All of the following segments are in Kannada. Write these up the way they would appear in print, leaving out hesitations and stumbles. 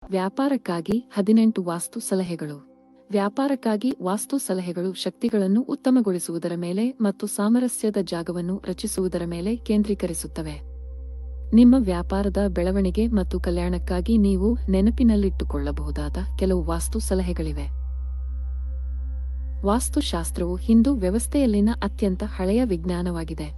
ವ್ಯಾಪಾರಕ್ಕಾಗಿ 18 ವಾಸ್ತು ಸಲಹೆಗಳು. ವ್ಯಾಪಾರಕ್ಕಾಗಿ ವಾಸ್ತು ಸಲಹೆಗಳು ಶಕ್ತಿಗಳನ್ನು ಉತ್ತಮಗೊಳಿಸುವುದರ ಮೇಲೆ ಮತ್ತು ಸಾಮರಸ್ಯದ ಜಾಗವನ್ನು ರಚಿಸುವುದರ ಮೇಲೆ ಕೇಂದ್ರೀಕರಿಸುತ್ತವೆ. ನಿಮ್ಮ ವ್ಯಾಪಾರದ ಬೆಳವಣಿಗೆ ಮತ್ತು ಕಲ್ಯಾಣಕ್ಕಾಗಿ ನೀವು ನೆನಪಿನಲ್ಲಿಟ್ಟುಕೊಳ್ಳಬಹುದಾದ ಕೆಲವು ವಾಸ್ತು ಸಲಹೆಗಳಿವೆ. ವಾಸ್ತುಶಾಸ್ತ್ರವು ಹಿಂದೂ ವ್ಯವಸ್ಥೆಯಲ್ಲಿನ ಅತ್ಯಂತ ಹಳೆಯ ವಿಜ್ಞಾನವಾಗಿದೆ.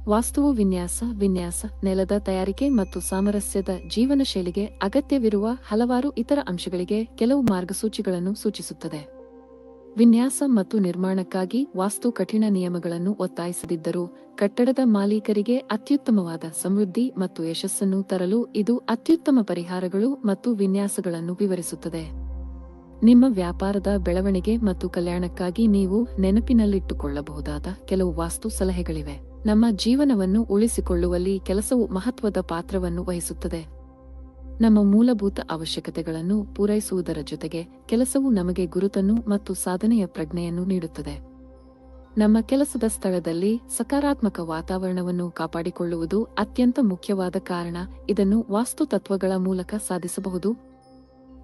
ವಾಸ್ತುವು ವಿನ್ಯಾಸ, ನೆಲದ ತಯಾರಿಕೆ ಮತ್ತು ಸಾಮರಸ್ಯದ ಜೀವನ ಶೈಲಿಗೆ ಅಗತ್ಯವಿರುವ ಹಲವಾರು ಇತರ ಅಂಶಗಳಿಗೆ ಕೆಲವು ಮಾರ್ಗಸೂಚಿಗಳನ್ನು ಸೂಚಿಸುತ್ತದೆ. ವಿನ್ಯಾಸ ಮತ್ತು ನಿರ್ಮಾಣಕ್ಕಾಗಿ ವಾಸ್ತು ಕಠಿಣ ನಿಯಮಗಳನ್ನು ಒತ್ತಾಯಿಸದಿದ್ದರೂ, ಕಟ್ಟಡದ ಮಾಲೀಕರಿಗೆ ಅತ್ಯುತ್ತಮವಾದ ಸಮೃದ್ಧಿ ಮತ್ತು ಯಶಸ್ಸನ್ನು ತರಲು ಇದು ಅತ್ಯುತ್ತಮ ಪರಿಹಾರಗಳು ಮತ್ತು ವಿನ್ಯಾಸಗಳನ್ನು ವಿವರಿಸುತ್ತದೆ. ನಿಮ್ಮ ವ್ಯಾಪಾರದ ಬೆಳವಣಿಗೆ ಮತ್ತು ಕಲ್ಯಾಣಕ್ಕಾಗಿ ನೀವು ನೆನಪಿನಲ್ಲಿಟ್ಟುಕೊಳ್ಳಬಹುದಾದ ಕೆಲವು ವಾಸ್ತು ಸಲಹೆಗಳಿವೆ. ನಮ್ಮ ಜೀವನವನ್ನು ಉಳಿಸಿಕೊಳ್ಳುವಲ್ಲಿ ಕೆಲಸವು ಮಹತ್ವದ ಪಾತ್ರವನ್ನು ವಹಿಸುತ್ತದೆ. ನಮ್ಮ ಮೂಲಭೂತ ಅವಶ್ಯಕತೆಗಳನ್ನು ಪೂರೈಸುವುದರ ಜೊತೆಗೆ ಕೆಲಸವು ನಮಗೆ ಗುರುತನ್ನು ಮತ್ತು ಸಾಧನೆಯ ಪ್ರಜ್ಞೆಯನ್ನು ನೀಡುತ್ತದೆ. ನಮ್ಮ ಕೆಲಸದ ಸ್ಥಳದಲ್ಲಿ ಸಕಾರಾತ್ಮಕ ವಾತಾವರಣವನ್ನು ಕಾಪಾಡಿಕೊಳ್ಳುವುದು ಅತ್ಯಂತ ಮುಖ್ಯವಾದ ಕಾರಣ. ಇದನ್ನು ವಾಸ್ತು ತತ್ವಗಳ ಮೂಲಕ ಸಾಧಿಸಬಹುದು.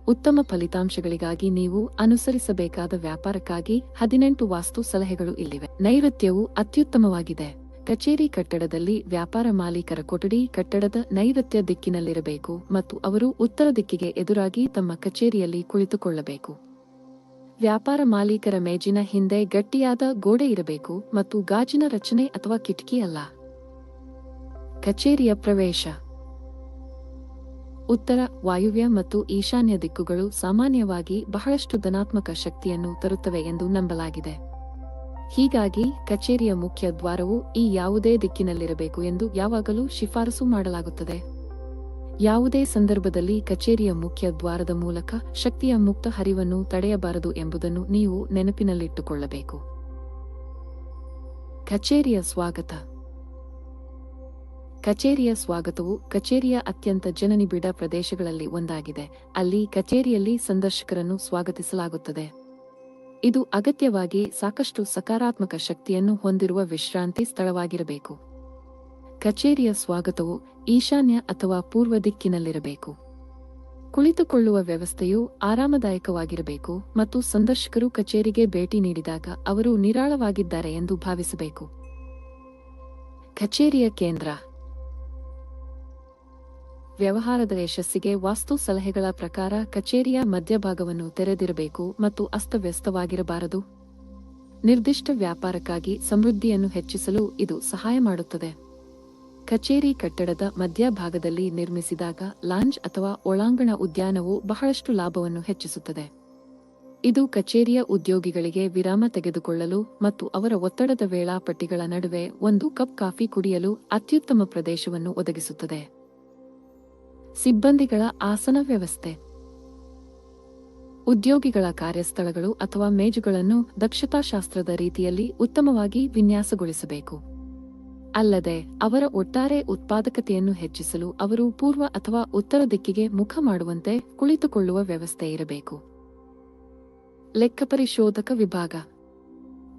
ಉತ್ತಮ ಫಲಿತಾಂಶಗಳಿಗಾಗಿ ನೀವು ಅನುಸರಿಸಬೇಕಾದ ವ್ಯಾಪಾರಕ್ಕಾಗಿ 18 ವಾಸ್ತು ಸಲಹೆಗಳು ಇಲ್ಲಿವೆ. ನೈಋತ್ಯವು ಅತ್ಯುತ್ತಮವಾಗಿದೆ. ಕಚೇರಿ ಕಟ್ಟಡದಲ್ಲಿ ವ್ಯಾಪಾರ ಮಾಲೀಕರ ಕೊಠಡಿ ಕಟ್ಟಡದ ನೈಋತ್ಯ ದಿಕ್ಕಿನಲ್ಲಿರಬೇಕು ಮತ್ತು ಅವರು ಉತ್ತರ ದಿಕ್ಕಿಗೆ ಎದುರಾಗಿ ತಮ್ಮ ಕಚೇರಿಯಲ್ಲಿ ಕುಳಿತುಕೊಳ್ಳಬೇಕು. ವ್ಯಾಪಾರ ಮಾಲೀಕರ ಮೇಜಿನ ಹಿಂದೆ ಗಟ್ಟಿಯಾದ ಗೋಡೆ ಇರಬೇಕು ಮತ್ತು ಗಾಜಿನ ರಚನೆ ಅಥವಾ ಕಿಟಕಿ ಅಲ್ಲ. ಕಚೇರಿಯ ಪ್ರವೇಶ. ಉತ್ತರ, ವಾಯುವ್ಯ ಮತ್ತು ಈಶಾನ್ಯ ದಿಕ್ಕುಗಳು ಸಾಮಾನ್ಯವಾಗಿ ಬಹಳಷ್ಟು ಧನಾತ್ಮಕ ಶಕ್ತಿಯನ್ನು ತರುತ್ತವೆ ಎಂದು ನಂಬಲಾಗಿದೆ. ಹೀಗಾಗಿ ಕಚೇರಿಯ ಮುಖ್ಯ ದ್ವಾರವು ಈ ಯಾವುದೇ ದಿಕ್ಕಿನಲ್ಲಿರಬೇಕು ಎಂದು ಯಾವಾಗಲೂ ಶಿಫಾರಸು ಮಾಡಲಾಗುತ್ತದೆ. ಯಾವುದೇ ಸಂದರ್ಭದಲ್ಲಿ ಕಚೇರಿಯ ಮುಖ್ಯ ದ್ವಾರದ ಮೂಲಕ ಶಕ್ತಿಯ ಮುಕ್ತ ಹರಿವನ್ನು ತಡೆಯಬಾರದು ಎಂಬುದನ್ನು ನೀವು ನೆನಪಿನಲ್ಲಿಟ್ಟುಕೊಳ್ಳಬೇಕು. ಕಚೇರಿಯ ಸ್ವಾಗತ. ಕಚೇರಿಯ ಸ್ವಾಗತವು ಕಚೇರಿಯ ಅತ್ಯಂತ ಜನನಿಬಿಡ ಪ್ರದೇಶಗಳಲ್ಲಿ ಒಂದಾಗಿದೆ. ಅಲ್ಲಿ ಕಚೇರಿಯಲ್ಲಿ ಸಂದರ್ಶಕರನ್ನು ಸ್ವಾಗತಿಸಲಾಗುತ್ತದೆ. ಇದು ಅಗತ್ಯವಾಗಿ ಸಾಕಷ್ಟು ಸಕಾರಾತ್ಮಕ ಶಕ್ತಿಯನ್ನು ಹೊಂದಿರುವ ವಿಶ್ರಾಂತಿ ಸ್ಥಳವಾಗಿರಬೇಕು. ಕಚೇರಿಯ ಸ್ವಾಗತವು ಈಶಾನ್ಯ ಅಥವಾ ಪೂರ್ವ ದಿಕ್ಕಿನಲ್ಲಿರಬೇಕು. ಕುಳಿತುಕೊಳ್ಳುವ ವ್ಯವಸ್ಥೆಯು ಆರಾಮದಾಯಕವಾಗಿರಬೇಕು ಮತ್ತು ಸಂದರ್ಶಕರು ಕಚೇರಿಗೆ ಭೇಟಿ ನೀಡಿದಾಗ ಅವರು ನಿರಾಳವಾಗಿದ್ದಾರೆ ಎಂದು ಭಾವಿಸಬೇಕು. ಕಚೇರಿಯ ಕೇಂದ್ರ. ವ್ಯವಹಾರದ ಯಶಸ್ಸಿಗೆ ವಾಸ್ತು ಸಲಹೆಗಳ ಪ್ರಕಾರ ಕಚೇರಿಯ ಮಧ್ಯಭಾಗವನ್ನು ತೆರೆದಿರಬೇಕು ಮತ್ತು ಅಸ್ತವ್ಯಸ್ತವಾಗಿರಬಾರದು. ನಿರ್ದಿಷ್ಟ ವ್ಯಾಪಾರಕ್ಕಾಗಿ ಸಮೃದ್ಧಿಯನ್ನು ಹೆಚ್ಚಿಸಲು ಇದು ಸಹಾಯ ಮಾಡುತ್ತದೆ. ಕಚೇರಿ ಕಟ್ಟಡದ ಮಧ್ಯಭಾಗದಲ್ಲಿ ನಿರ್ಮಿಸಿದಾಗ ಲಾಂಜ್ ಅಥವಾ ಒಳಾಂಗಣ ಉದ್ಯಾನವು ಬಹಳಷ್ಟು ಲಾಭವನ್ನು ಹೆಚ್ಚಿಸುತ್ತದೆ. ಇದು ಕಚೇರಿಯ ಉದ್ಯೋಗಿಗಳಿಗೆ ವಿರಾಮ ತೆಗೆದುಕೊಳ್ಳಲು ಮತ್ತು ಅವರ ಒತ್ತಡದ ವೇಳಾಪಟ್ಟಿಗಳ ನಡುವೆ ಒಂದು ಕಪ್ ಕಾಫಿ ಕುಡಿಯಲು ಅತ್ಯುತ್ತಮ ಪ್ರದೇಶವನ್ನು ಒದಗಿಸುತ್ತದೆ. ಸಿಬ್ಬಂದಿಗಳ ಆಸನ ವ್ಯವಸ್ಥೆ. ಉದ್ಯೋಗಿಗಳ ಕಾರ್ಯಸ್ಥಳಗಳು ಅಥವಾ ಮೇಜುಗಳನ್ನು ದಕ್ಷತಾಶಾಸ್ತ್ರದ ರೀತಿಯಲ್ಲಿ ಉತ್ತಮವಾಗಿ ವಿನ್ಯಾಸಗೊಳಿಸಬೇಕು. ಅಲ್ಲದೆ ಅವರ ಒಟ್ಟಾರೆ ಉತ್ಪಾದಕತೆಯನ್ನು ಹೆಚ್ಚಿಸಲು ಅವರು ಪೂರ್ವ ಅಥವಾ ಉತ್ತರ ದಿಕ್ಕಿಗೆ ಮುಖ ಮಾಡುವಂತೆ ಕುಳಿತುಕೊಳ್ಳುವ ವ್ಯವಸ್ಥೆ ಇರಬೇಕು. ಲೆಕ್ಕಪರಿಶೋಧಕ ವಿಭಾಗ.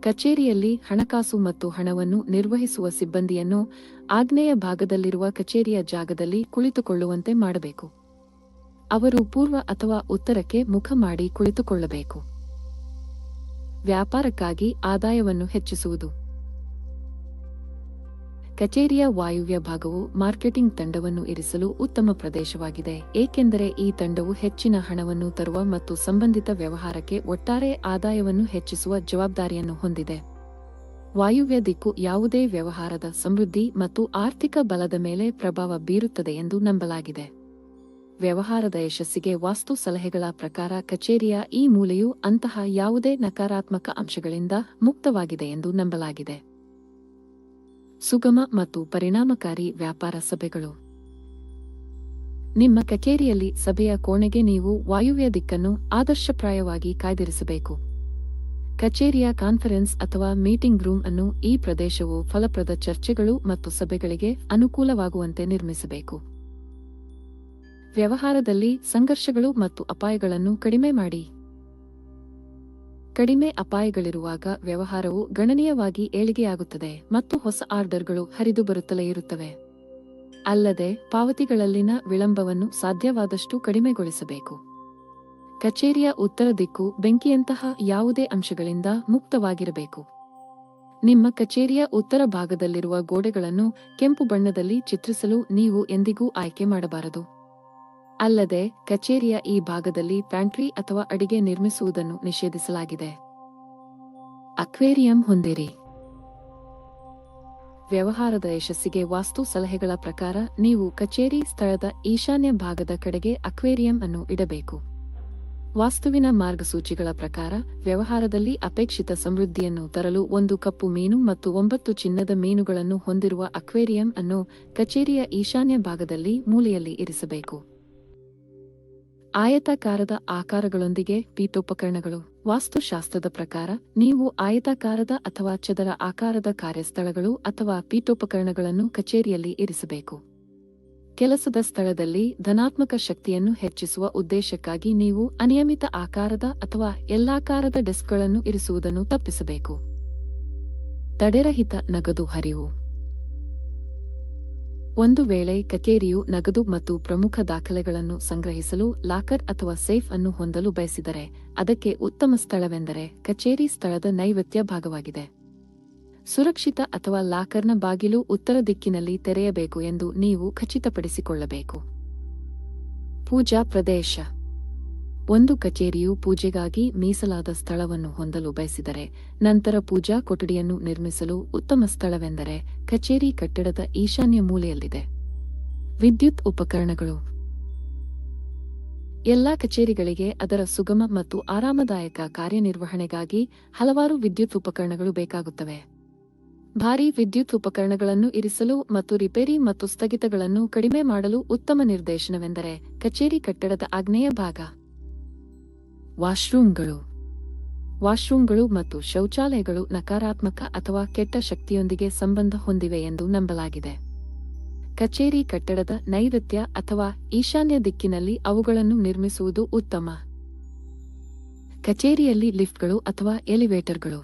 ಕಚೇರಿಯಲ್ಲಿ ಹಣಕಾಸು ಮತ್ತು ಹಣವನ್ನು ನಿರ್ವಹಿಸುವ ಸಿಬ್ಬಂದಿಯನ್ನು ಆಗ್ನೇಯ ಭಾಗದಲ್ಲಿರುವ ಕಚೇರಿಯ ಜಾಗದಲ್ಲಿ ಕುಳಿತುಕೊಳ್ಳುವಂತೆ ಮಾಡಬೇಕು. ಅವರು ಪೂರ್ವ ಅಥವಾ ಉತ್ತರಕ್ಕೆ ಮುಖ ಮಾಡಿ ಕುಳಿತುಕೊಳ್ಳಬೇಕು. ವ್ಯಾಪಾರಕ್ಕಾಗಿ ಆದಾಯವನ್ನು ಹೆಚ್ಚಿಸುವುದು. ಕಚೇರಿಯ ವಾಯುವ್ಯ ಭಾಗವು ಮಾರ್ಕೆಟಿಂಗ್ ತಂಡವನ್ನು ಇರಿಸಲು ಉತ್ತಮ ಪ್ರದೇಶವಾಗಿದೆ, ಏಕೆಂದರೆ ಈ ತಂಡವು ಹೆಚ್ಚಿನ ಹಣವನ್ನು ತರುವ ಮತ್ತು ಸಂಬಂಧಿತ ವ್ಯವಹಾರಕ್ಕೆ ಒಟ್ಟಾರೆ ಆದಾಯವನ್ನು ಹೆಚ್ಚಿಸುವ ಜವಾಬ್ದಾರಿಯನ್ನು ಹೊಂದಿದೆ. ವಾಯುವ್ಯ ದಿಕ್ಕು ಯಾವುದೇ ವ್ಯವಹಾರದ ಸಮೃದ್ಧಿ ಮತ್ತು ಆರ್ಥಿಕ ಬಲದ ಮೇಲೆ ಪ್ರಭಾವ ಬೀರುತ್ತದೆ ಎಂದು ನಂಬಲಾಗಿದೆ. ವ್ಯವಹಾರದ ಯಶಸ್ಸಿಗೆ ವಾಸ್ತು ಸಲಹೆಗಳ ಪ್ರಕಾರ ಕಚೇರಿಯ ಈ ಮೂಲೆಯು ಅಂತಹ ಯಾವುದೇ ನಕಾರಾತ್ಮಕ ಅಂಶಗಳಿಂದ ಮುಕ್ತವಾಗಿದೆ ಎಂದು ನಂಬಲಾಗಿದೆ. ಸುಗಮ ಮತ್ತು ಪರಿಣಾಮಕಾರಿ ವ್ಯಾಪಾರ ಸಭೆಗಳು. ನಿಮ್ಮ ಕಚೇರಿಯಲ್ಲಿ ಸಭೆಯ ಕೋಣೆಗೆ ನೀವು ವಾಯುವ್ಯ ದಿಕ್ಕನ್ನು ಆದರ್ಶಪ್ರಾಯವಾಗಿ ಕಾಯ್ದಿರಿಸಬೇಕು. ಕಚೇರಿಯ ಕಾನ್ಫರೆನ್ಸ್ ಅಥವಾ ಮೀಟಿಂಗ್ ರೂಮ್ ಅನ್ನು ಈ ಪ್ರದೇಶವು ಫಲಪ್ರದ ಚರ್ಚೆಗಳು ಮತ್ತು ಸಭೆಗಳಿಗೆ ಅನುಕೂಲವಾಗುವಂತೆ ನಿರ್ಮಿಸಬೇಕು. ವ್ಯವಹಾರದಲ್ಲಿ ಸಂಘರ್ಷಗಳು ಮತ್ತು ಅಪಾಯಗಳನ್ನು ಕಡಿಮೆ ಮಾಡಿ. ಕಡಿಮೆ ಅಪಾಯಗಳಿರುವಾಗ ವ್ಯವಹಾರವು ಗಣನೀಯವಾಗಿ ಏಳಿಗೆಯಾಗುತ್ತದೆ ಮತ್ತು ಹೊಸ ಆರ್ಡರ್ಗಳು ಹರಿದು ಬರುತ್ತಲೇ ಇರುತ್ತವೆ. ಅಲ್ಲದೆ ಪಾವತಿಗಳಲ್ಲಿನ ವಿಳಂಬವನ್ನು ಸಾಧ್ಯವಾದಷ್ಟು ಕಡಿಮೆಗೊಳಿಸಬೇಕು. ಕಚೇರಿಯ ಉತ್ತರ ದಿಕ್ಕು ಬೆಂಕಿಯಂತಹ ಯಾವುದೇ ಅಂಶಗಳಿಂದ ಮುಕ್ತವಾಗಿರಬೇಕು. ನಿಮ್ಮ ಕಚೇರಿಯ ಉತ್ತರ ಭಾಗದಲ್ಲಿರುವ ಗೋಡೆಗಳನ್ನು ಕೆಂಪು ಬಣ್ಣದಲ್ಲಿ ಚಿತ್ರಿಸಲು ನೀವು ಎಂದಿಗೂ ಆಯ್ಕೆ ಮಾಡಬಾರದು. ಅಲ್ಲದೆ ಕಚೇರಿಯ ಈ ಭಾಗದಲ್ಲಿ ಪ್ಯಾಂಟ್ರಿ ಅಥವಾ ಅಡಿಗೆ ನಿರ್ಮಿಸುವುದನ್ನು ನಿಷೇಧಿಸಲಾಗಿದೆ. ಅಕ್ವೇರಿಯಂ ಹೊಂದಿರಿ. ವ್ಯವಹಾರದ ಯಶಸ್ಸಿಗೆ ವಾಸ್ತು ಸಲಹೆಗಳ ಪ್ರಕಾರ ನೀವು ಕಚೇರಿ ಸ್ಥಳದ ಈಶಾನ್ಯ ಭಾಗದ ಕಡೆಗೆ ಅಕ್ವೇರಿಯಂ ಅನ್ನು ಇಡಬೇಕು. ವಾಸ್ತುವಿನ ಮಾರ್ಗಸೂಚಿಗಳ ಪ್ರಕಾರ ವ್ಯವಹಾರದಲ್ಲಿ ಅಪೇಕ್ಷಿತ ಸಮೃದ್ಧಿಯನ್ನು ತರಲು 1 ಕಪ್ಪು ಮೀನು ಮತ್ತು 9 ಚಿನ್ನದ ಮೀನುಗಳನ್ನು ಹೊಂದಿರುವ ಅಕ್ವೇರಿಯಂ ಅನ್ನು ಕಚೇರಿಯ ಈಶಾನ್ಯ ಭಾಗದಲ್ಲಿ ಮೂಲೆಯಲ್ಲಿ ಇರಿಸಬೇಕು. ಆಯತಾಕಾರದ ಆಕಾರಗಳೊಂದಿಗೆ ಪೀಠೋಪಕರಣಗಳು. ವಾಸ್ತುಶಾಸ್ತ್ರದ ಪ್ರಕಾರ ನೀವು ಆಯತಾಕಾರದ ಅಥವಾ ಚದರ ಆಕಾರದ ಕಾರ್ಯಸ್ಥಳಗಳು ಅಥವಾ ಪೀಠೋಪಕರಣಗಳನ್ನು ಕಚೇರಿಯಲ್ಲಿ ಇರಿಸಬೇಕು. ಕೆಲಸದ ಸ್ಥಳದಲ್ಲಿ ಧನಾತ್ಮಕ ಶಕ್ತಿಯನ್ನು ಹೆಚ್ಚಿಸುವ ಉದ್ದೇಶಕ್ಕಾಗಿ ನೀವು ಅನಿಯಮಿತ ಆಕಾರದ ಅಥವಾ ಎಲ್ಲಾಕಾರದ ಡೆಸ್ಕ್ಗಳನ್ನು ಇರಿಸುವುದನ್ನು ತಪ್ಪಿಸಬೇಕು. ತಡೆರಹಿತ ನಗದು ಹರಿವು. ಒಂದು ವೇಳೆ ಕಚೇರಿಯು ನಗದು ಮತ್ತು ಪ್ರಮುಖ ದಾಖಲೆಗಳನ್ನು ಸಂಗ್ರಹಿಸಲು ಲಾಕರ್ ಅಥವಾ ಸೇಫ್ ಅನ್ನು ಹೊಂದಲು ಬಯಸಿದರೆ ಅದಕ್ಕೆ ಉತ್ತಮ ಸ್ಥಳವೆಂದರೆ ಕಚೇರಿ ಸ್ಥಳದ ನೈಋತ್ಯ ಭಾಗವಾಗಿದೆ. ಸುರಕ್ಷಿತ ಅಥವಾ ಲಾಕರ್ನ ಬಾಗಿಲು ಉತ್ತರ ದಿಕ್ಕಿನಲ್ಲಿ ತೆರೆಯಬೇಕು ಎಂದು ನೀವು ಖಚಿತಪಡಿಸಿಕೊಳ್ಳಬೇಕು. ಪೂಜಾ ಪ್ರದೇಶ. ಒಂದು ಕಚೇರಿಯು ಪೂಜೆಗಾಗಿ ಮೀಸಲಾದ ಸ್ಥಳವನ್ನು ಹೊಂದಲು ಬಯಸಿದರೆ ನಂತರ ಪೂಜಾ ಕೊಠಡಿಯನ್ನು ನಿರ್ಮಿಸಲು ಉತ್ತಮ ಸ್ಥಳವೆಂದರೆ ಕಚೇರಿ ಕಟ್ಟಡದ ಈಶಾನ್ಯ ಮೂಲೆಯಲ್ಲಿದೆ. ವಿದ್ಯುತ್ ಉಪಕರಣಗಳು. ಎಲ್ಲಾ ಕಚೇರಿಗಳಿಗೆ ಅದರ ಸುಗಮ ಮತ್ತು ಆರಾಮದಾಯಕ ಕಾರ್ಯನಿರ್ವಹಣೆಗಾಗಿ ಹಲವಾರು ವಿದ್ಯುತ್ ಉಪಕರಣಗಳು ಬೇಕಾಗುತ್ತವೆ. ಭಾರೀ ವಿದ್ಯುತ್ ಉಪಕರಣಗಳನ್ನು ಇರಿಸಲು ಮತ್ತು ರಿಪೇರಿ ಮತ್ತು ಸ್ಥಗಿತಗಳನ್ನು ಕಡಿಮೆ ಮಾಡಲು ಉತ್ತಮ ನಿರ್ದೇಶನವೆಂದರೆ ಕಚೇರಿ ಕಟ್ಟಡದ ಆಗ್ನೇಯ ಭಾಗ. ವಾಶ್ರೂಮ್ಗಳು. ವಾಶ್ರೂಮ್ಗಳು ಮತ್ತು ಶೌಚಾಲಯಗಳು ನಕಾರಾತ್ಮಕ ಅಥವಾ ಕೆಟ್ಟ ಶಕ್ತಿಯೊಂದಿಗೆ ಸಂಬಂಧ ಹೊಂದಿವೆ ಎಂದು ನಂಬಲಾಗಿದೆ. ಕಚೇರಿ ಕಟ್ಟಡದ ನೈಋತ್ಯ ಅಥವಾ ಈಶಾನ್ಯ ದಿಕ್ಕಿನಲ್ಲಿ ಅವುಗಳನ್ನು ನಿರ್ಮಿಸುವುದು ಉತ್ತಮ. ಕಚೇರಿಯಲ್ಲಿ ಲಿಫ್ಟ್ಗಳು ಅಥವಾ ಎಲಿವೇಟರ್ಗಳು.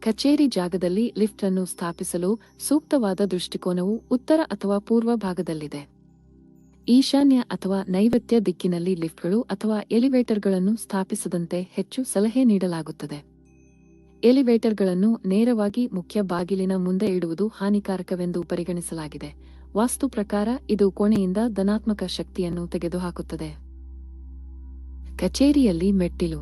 ಕಚೇರಿ ಜಾಗದಲ್ಲಿ ಲಿಫ್ಟ್ ಅನ್ನು ಸ್ಥಾಪಿಸಲು ಸೂಕ್ತವಾದ ದೃಷ್ಟಿಕೋನವು ಉತ್ತರ ಅಥವಾ ಪೂರ್ವ ಭಾಗದಲ್ಲಿದೆ. ಈಶಾನ್ಯ ಅಥವಾ ನೈಋತ್ಯ ದಿಕ್ಕಿನಲ್ಲಿ ಲಿಫ್ಟ್ಗಳು ಅಥವಾ ಎಲಿವೇಟರ್ಗಳನ್ನು ಸ್ಥಾಪಿಸದಂತೆ ಹೆಚ್ಚು ಸಲಹೆ ನೀಡಲಾಗುತ್ತದೆ. ಎಲಿವೇಟರ್ಗಳನ್ನು ನೇರವಾಗಿ ಮುಖ್ಯ ಬಾಗಿಲಿನ ಮುಂದೆ ಇಡುವುದು ಹಾನಿಕಾರಕವೆಂದು ಪರಿಗಣಿಸಲಾಗಿದೆ. ವಾಸ್ತು ಪ್ರಕಾರ ಇದು ಕೋಣೆಯಿಂದ ಧನಾತ್ಮಕ ಶಕ್ತಿಯನ್ನು ತೆಗೆದುಹಾಕುತ್ತದೆ. ಕಚೇರಿಯಲ್ಲಿ ಮೆಟ್ಟಿಲು.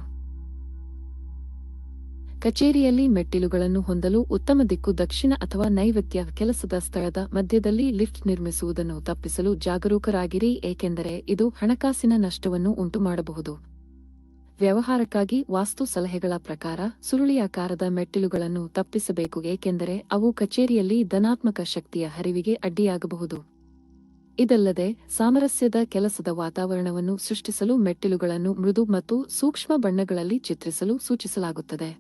ಕಚೇರಿಯಲ್ಲಿ ಮೆಟ್ಟಿಲುಗಳನ್ನು ಹೊಂದಲು ಉತ್ತಮ ದಿಕ್ಕು ದಕ್ಷಿಣ ಅಥವಾ ನೈಋತ್ಯ. ಕೆಲಸದ ಸ್ಥಳದ ಮಧ್ಯದಲ್ಲಿ ಲಿಫ್ಟ್ ನಿರ್ಮಿಸುವುದನ್ನು ತಪ್ಪಿಸಲು ಜಾಗರೂಕರಾಗಿರಿ, ಏಕೆಂದರೆ ಇದು ಹಣಕಾಸಿನ ನಷ್ಟವನ್ನು ಉಂಟುಮಾಡಬಹುದು. ವ್ಯವಹಾರಕ್ಕಾಗಿ ವಾಸ್ತು ಸಲಹೆಗಳ ಪ್ರಕಾರ ಸುರುಳಿಯಾಕಾರದ ಮೆಟ್ಟಿಲುಗಳನ್ನು ತಪ್ಪಿಸಬೇಕು, ಏಕೆಂದರೆ ಅವು ಕಚೇರಿಯಲ್ಲಿ ಧನಾತ್ಮಕ ಶಕ್ತಿಯ ಹರಿವಿಗೆ ಅಡ್ಡಿಯಾಗಬಹುದು. ಇದಲ್ಲದೆ ಸಾಮರಸ್ಯದ ಕೆಲಸದ ವಾತಾವರಣವನ್ನು ಸೃಷ್ಟಿಸಲು ಮೆಟ್ಟಿಲುಗಳನ್ನು ಮೃದು ಮತ್ತು ಸೂಕ್ಷ್ಮ ಬಣ್ಣಗಳಲ್ಲಿ ಚಿತ್ರಿಸಲು ಸೂಚಿಸಲಾಗುತ್ತದೆ.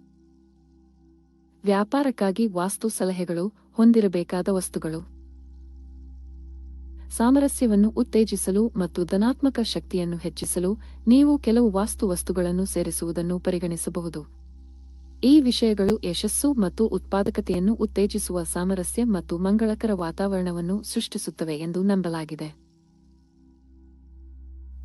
ವ್ಯಾಪಾರಕ್ಕಾಗಿ ವಾಸ್ತು ಸಲಹೆಗಳು. ಹೊಂದಿರಬೇಕಾದ ವಸ್ತುಗಳು. ಸಾಮರಸ್ಯವನ್ನು ಉತ್ತೇಜಿಸಲು ಮತ್ತು ಧನಾತ್ಮಕ ಶಕ್ತಿಯನ್ನು ಹೆಚ್ಚಿಸಲು ನೀವು ಕೆಲವು ವಾಸ್ತು ವಸ್ತುಗಳನ್ನು ಸೇರಿಸುವುದನ್ನು ಪರಿಗಣಿಸಬಹುದು. ಈ ವಿಷಯಗಳು ಯಶಸ್ಸು ಮತ್ತು ಉತ್ಪಾದಕತೆಯನ್ನು ಉತ್ತೇಜಿಸುವ ಸಾಮರಸ್ಯ ಮತ್ತು ಮಂಗಳಕರ ವಾತಾವರಣವನ್ನು ಸೃಷ್ಟಿಸುತ್ತವೆ ಎಂದು ನಂಬಲಾಗಿದೆ.